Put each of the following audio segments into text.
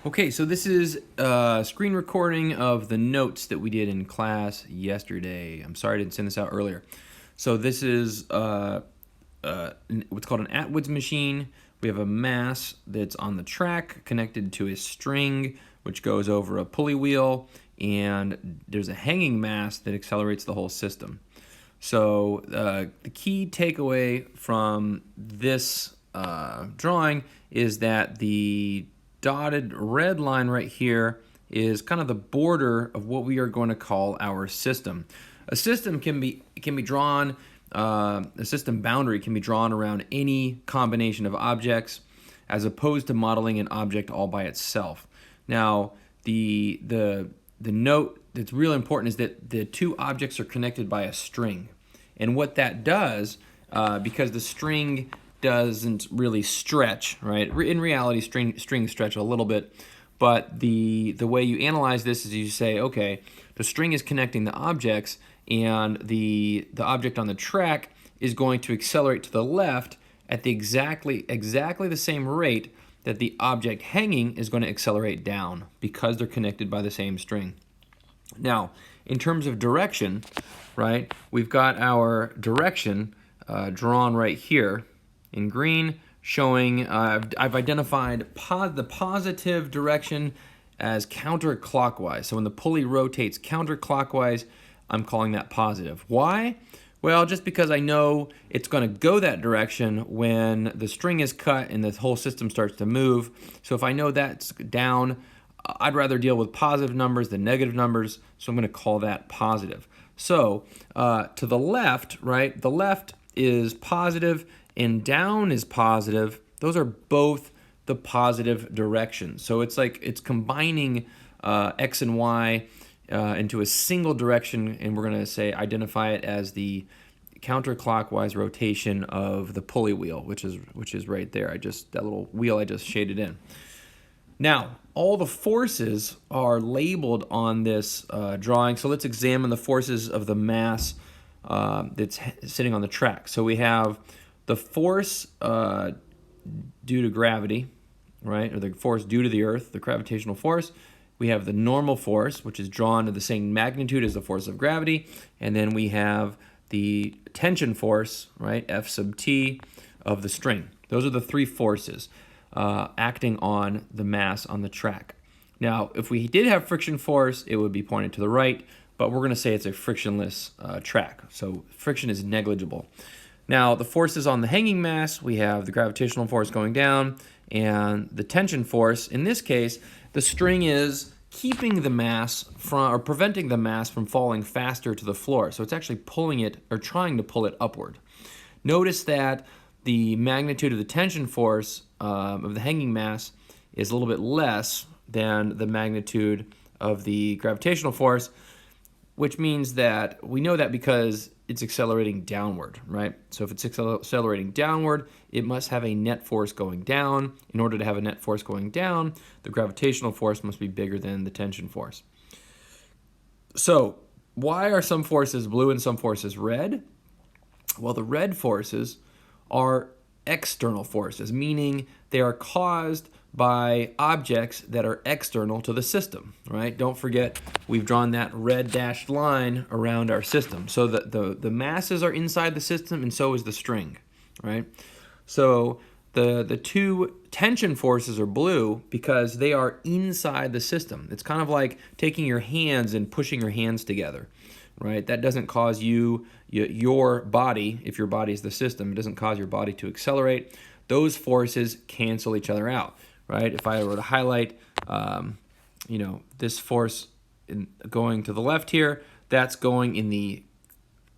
Okay, so this is a screen recording of the notes that we did in class yesterday. I'm sorry I didn't send this out earlier. So this is what's called an Atwood's machine. We have a mass that's on the track connected to a string which goes over a pulley wheel, and there's a hanging mass that accelerates the whole system. So the key takeaway from this drawing is that the dotted red line right here is kind of the border of what we are going to call our system. A system can be drawn, a system boundary can be drawn around any combination of objects as opposed to modeling an object all by itself. Now, the note that's really important is that the two objects are connected by a string. And what that does, because the string doesn't really stretch, right? In reality, strings stretch a little bit, but the way you analyze this is you say, okay, the string is connecting the objects, and the object on the track is going to accelerate to the left at the exactly the same rate that the object hanging is going to accelerate down because they're connected by the same string. Now, in terms of direction, right, we've got our direction drawn right here in green, showing I've identified the positive direction as counterclockwise. So when the pulley rotates counterclockwise, I'm calling that positive. Why? Well, just because I know it's going to go that direction when the string is cut and the whole system starts to move. So if I know that's down, I'd rather deal with positive numbers than negative numbers, so I'm going to call that positive. So to the left, right, the left is positive and down is positive. Those are both the positive directions. So it's like it's combining X and Y into a single direction, and we're going to say identify it as the counterclockwise rotation of the pulley wheel, which is right there. That little wheel I just shaded in. Now, all the forces are labeled on this drawing, so let's examine the forces of the mass that's sitting on the track. So we have the force due to gravity, right, or the force due to the Earth, the gravitational force. We have the normal force, which is drawn to the same magnitude as the force of gravity, and then we have the tension force, right, F sub t, of the string. Those are the three forces acting on the mass on the track. Now, if we did have friction force, it would be pointed to the right, but we're going to say it's a frictionless track, so friction is negligible. Now, the forces on the hanging mass, we have the gravitational force going down and the tension force. In this case, the string is keeping the mass from, or preventing the mass from falling faster to the floor. So it's actually pulling it, or trying to pull it upward. Notice that the magnitude of the tension force of the hanging mass is a little bit less than the magnitude of the gravitational force, which means that we know that because it's accelerating downward, right? So if it's accelerating downward, it must have a net force going down. In order to have a net force going down, the gravitational force must be bigger than the tension force. So why are some forces blue and some forces red? Well, the red forces are external forces, meaning they are caused by objects that are external to the system, right? Don't forget, we've drawn that red dashed line around our system. So the masses are inside the system, and so is the string, right? So the two tension forces are blue because they are inside the system. It's kind of like taking your hands and pushing your hands together, right? That doesn't cause your body, if your body is the system, it doesn't cause your body to accelerate. Those forces cancel each other out, right? If I were to highlight, this force going to the left here, that's going in the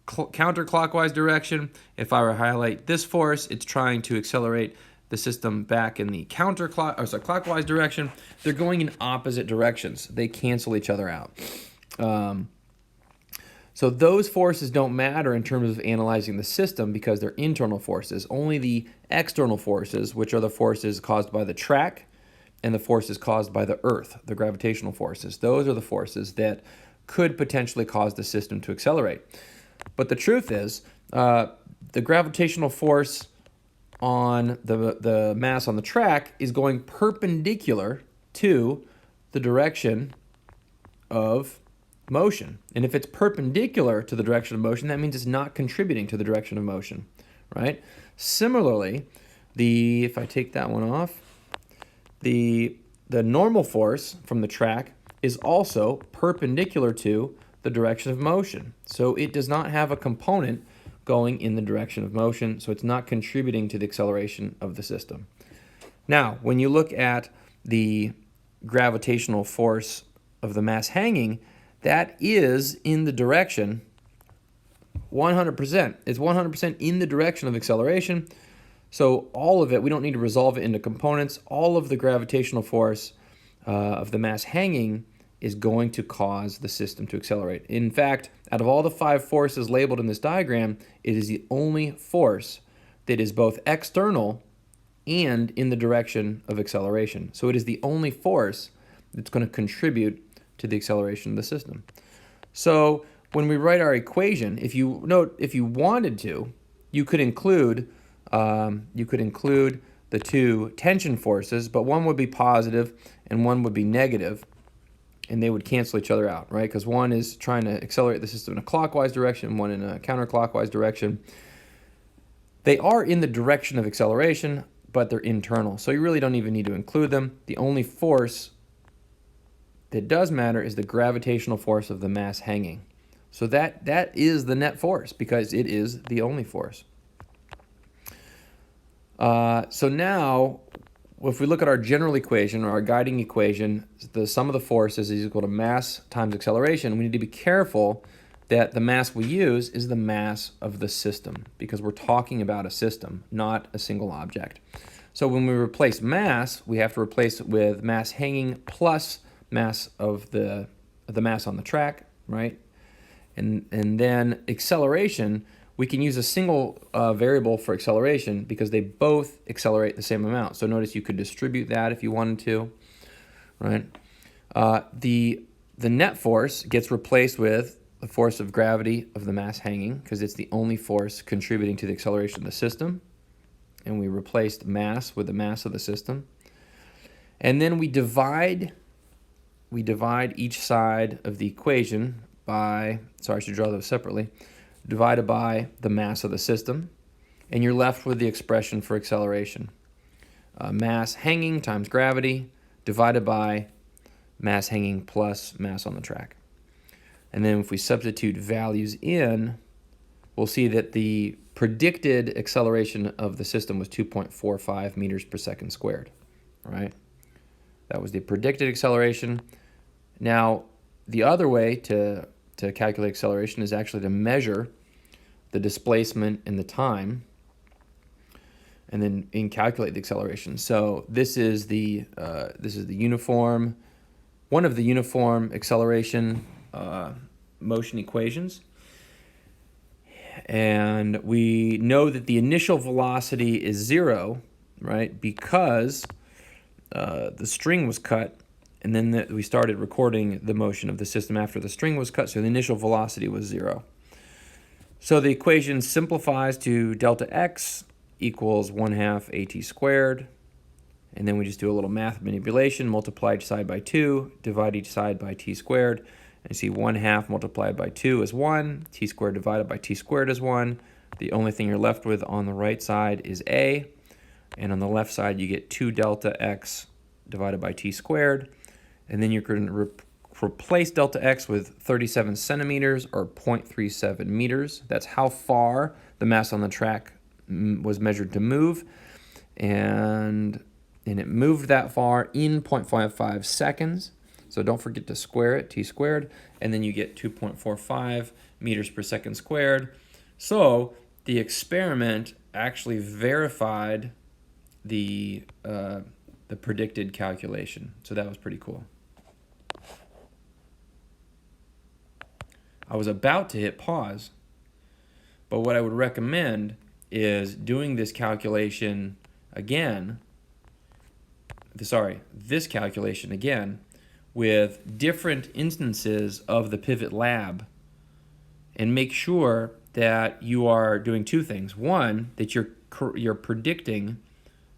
counterclockwise direction. If I were to highlight this force, it's trying to accelerate the system back in the clockwise direction. They're going in opposite directions. They cancel each other out. So those forces don't matter in terms of analyzing the system because they're internal forces. Only the external forces, which are the forces caused by the track and the forces caused by the Earth, the gravitational forces, those are the forces that could potentially cause the system to accelerate. But the truth is, the gravitational force on the mass on the track is going perpendicular to the direction of motion. And if it's perpendicular to the direction of motion, that means it's not contributing to the direction of motion, right? Similarly, if I take that one off, the normal force from the track is also perpendicular to the direction of motion. So it does not have a component going in the direction of motion, so it's not contributing to the acceleration of the system. Now, when you look at the gravitational force of the mass hanging, that is in the direction 100%. It's 100% in the direction of acceleration. So all of it, we don't need to resolve it into components. All of the gravitational force of the mass hanging is going to cause the system to accelerate. In fact, out of all the 5 forces labeled in this diagram, it is the only force that is both external and in the direction of acceleration. So it is the only force that's going to contribute to the acceleration of the system. So when we write our equation, if you wanted to, you could include the 2 tension forces, but one would be positive and one would be negative, and they would cancel each other out, right? Because one is trying to accelerate the system in a clockwise direction, one in a counterclockwise direction. They are in the direction of acceleration, but they're internal, so you really don't even need to include them. The only force that does matter is the gravitational force of the mass hanging. So that is the net force because it is the only force. So now, if we look at our general equation or our guiding equation, the sum of the forces is equal to mass times acceleration. We need to be careful that the mass we use is the mass of the system because we're talking about a system, not a single object. So when we replace mass, we have to replace it with mass hanging plus mass of the mass on the track, right? And then acceleration, we can use a single variable for acceleration because they both accelerate the same amount. So notice you could distribute that if you wanted to, right? The net force gets replaced with the force of gravity of the mass hanging because it's the only force contributing to the acceleration of the system. And we replaced mass with the mass of the system. And then we divide each side of the equation by, sorry, I should draw those separately, divided by the mass of the system, and you're left with the expression for acceleration. Mass hanging times gravity divided by mass hanging plus mass on the track. And then if we substitute values in, we'll see that the predicted acceleration of the system was 2.45 meters per second squared, right? That was the predicted acceleration. Now, the other way to calculate acceleration is actually to measure the displacement and the time, and then calculate the acceleration. So this is the uniform, one of the uniform acceleration motion equations. And we know that the initial velocity is 0, right? Because the string was cut, and then we started recording the motion of the system after the string was cut, so the initial velocity was 0. So the equation simplifies to delta x equals 1/2 at squared, and then we just do a little math manipulation, multiply each side by 2, divide each side by t squared, and you see 1/2 multiplied by 2 is 1, t squared divided by t squared is 1. The only thing you're left with on the right side is a, and on the left side you get 2 delta x divided by t squared, and then you're going to replace delta x with 37 centimeters or 0.37 meters. That's how far the mass on the track was measured to move, and it moved that far in 0.55 seconds. So don't forget to square it, t squared, and then you get 2.45 meters per second squared. So the experiment actually verified the predicted calculation. So that was pretty cool. I was about to hit pause, but what I would recommend is doing this calculation again, this calculation again, with different instances of the Pivot Lab, and make sure that you are doing 2 things. 1, that you're predicting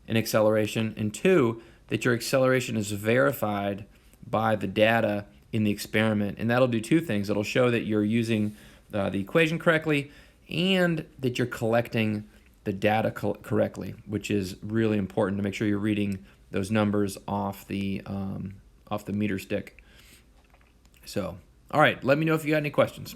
an acceleration, and 2, that your acceleration is verified by the data in the experiment. And that'll do two things. It'll show that you're using the equation correctly and that you're collecting the data correctly, which is really important to make sure you're reading those numbers off the meter stick. So, all right, let me know if you got any questions.